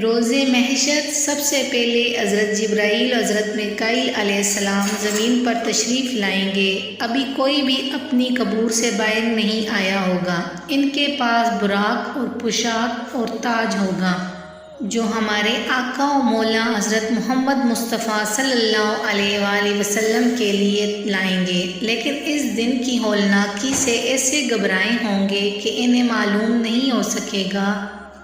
روز محشر سب سے پہلے حضرت جبرائیل اور حضرت میکائیل علیہ السلام زمین پر تشریف لائیں گے۔ ابھی کوئی بھی اپنی قبور سے باہر نہیں آیا ہوگا۔ ان کے پاس براق اور پوشاک اور تاج ہوگا جو ہمارے آقا و مولا حضرت محمد مصطفیٰ صلی اللہ علیہ وآلہ وسلم کے لیے لائیں گے، لیکن اس دن کی ہولناکی سے ایسے گھبرائے ہوں گے کہ انہیں معلوم نہیں ہو سکے گا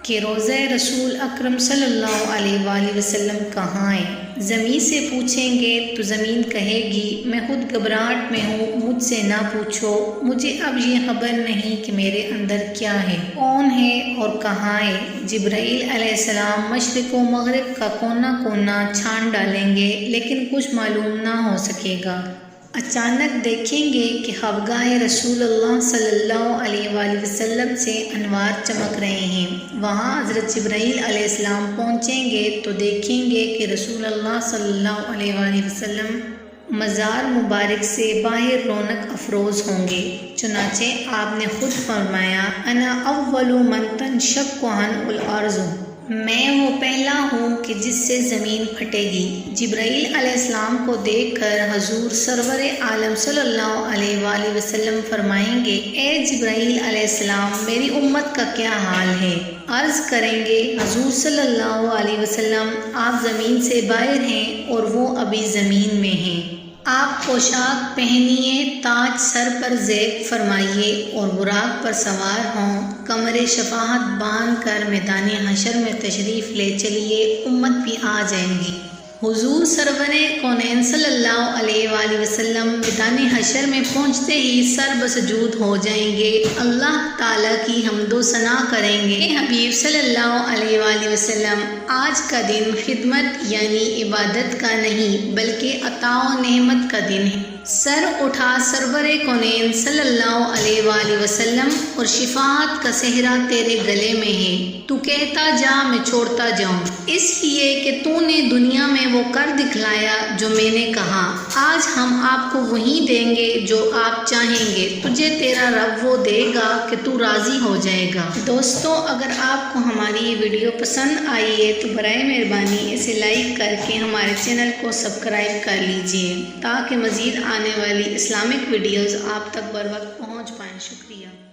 کہ روضہ رسول اکرم صلی اللہ علیہ وآلہ وسلم کہاں ہے۔ زمین سے پوچھیں گے تو زمین کہے گی میں خود گھبراہٹ میں ہوں، مجھ سے نہ پوچھو، مجھے اب یہ خبر نہیں کہ میرے اندر کیا ہے، کون ہے اور کہاں ہے۔ جبرائیل علیہ السلام مشرق و مغرب کا کونا کونا چھان ڈالیں گے لیکن کچھ معلوم نہ ہو سکے گا۔ اچانک دیکھیں گے کہ خابگاہ رسول اللہ صلی اللہ علیہ وآلہ وسلم سے انوار چمک رہے ہیں۔ وہاں حضرت جبرائیل علیہ السلام پہنچیں گے تو دیکھیں گے کہ رسول اللہ صلی اللہ علیہ وآلہ وسلم مزار مبارک سے باہر رونق افروز ہوں گے، چنانچہ آپ نے خود فرمایا انا اول من تنشق عنہ الارض، میں وہ پہلا ہوں کہ جس سے زمین پھٹے گی۔ جبرائیل علیہ السلام کو دیکھ کر حضور سرور عالم صلی اللہ علیہ وآلہ وسلم فرمائیں گے اے جبرائیل علیہ السلام میری امت کا کیا حال ہے؟ عرض کریں گے حضور صلی اللہ علیہ وسلم آپ زمین سے باہر ہیں اور وہ ابھی زمین میں ہیں، آپ پوشاک پہنیے، تاج سر پر زیب فرمائیے اور براق پر سوار ہوں، کمر شفاعت باندھ کر میدان حشر میں تشریف لے چلیے، امت بھی آ جائیں گی۔ حضور سرور کونین صلی اللہ علیہ وآلہ وسلم میدان حشر میں پہنچتے ہی سر بسجود ہو جائیں گے، اللہ تعالیٰ کی حمد و ثنا کریں گے۔ حبیب صلی اللہ علیہ وآلہ وسلم آج کا دن خدمت یعنی عبادت کا نہیں بلکہ عطا و نعمت کا دن ہے۔ سر اٹھا سرور کونین صلی اللہ علیہ وآلہ وسلم اور شفاعت کا صحرا تیرے گلے میں ہے، تو کہتا جا میں چھوڑتا جاؤں، اس لیے کہ تو نے دنیا میں وہ کر دکھلایا جو میں نے کہا۔ آج ہم آپ کو وہی دیں گے جو آپ چاہیں گے، تجھے تیرا رب وہ دے گا کہ تو راضی ہو جائے گا۔ دوستو اگر آپ کو ہماری یہ ویڈیو پسند آئی ہے تو برائے مہربانی اسے لائک کر کے ہمارے چینل کو سبسکرائب کر لیجئے تاکہ مزید آنے والی اسلامک ویڈیوز آپ تک بر وقت پہنچ پائیں۔ شکریہ۔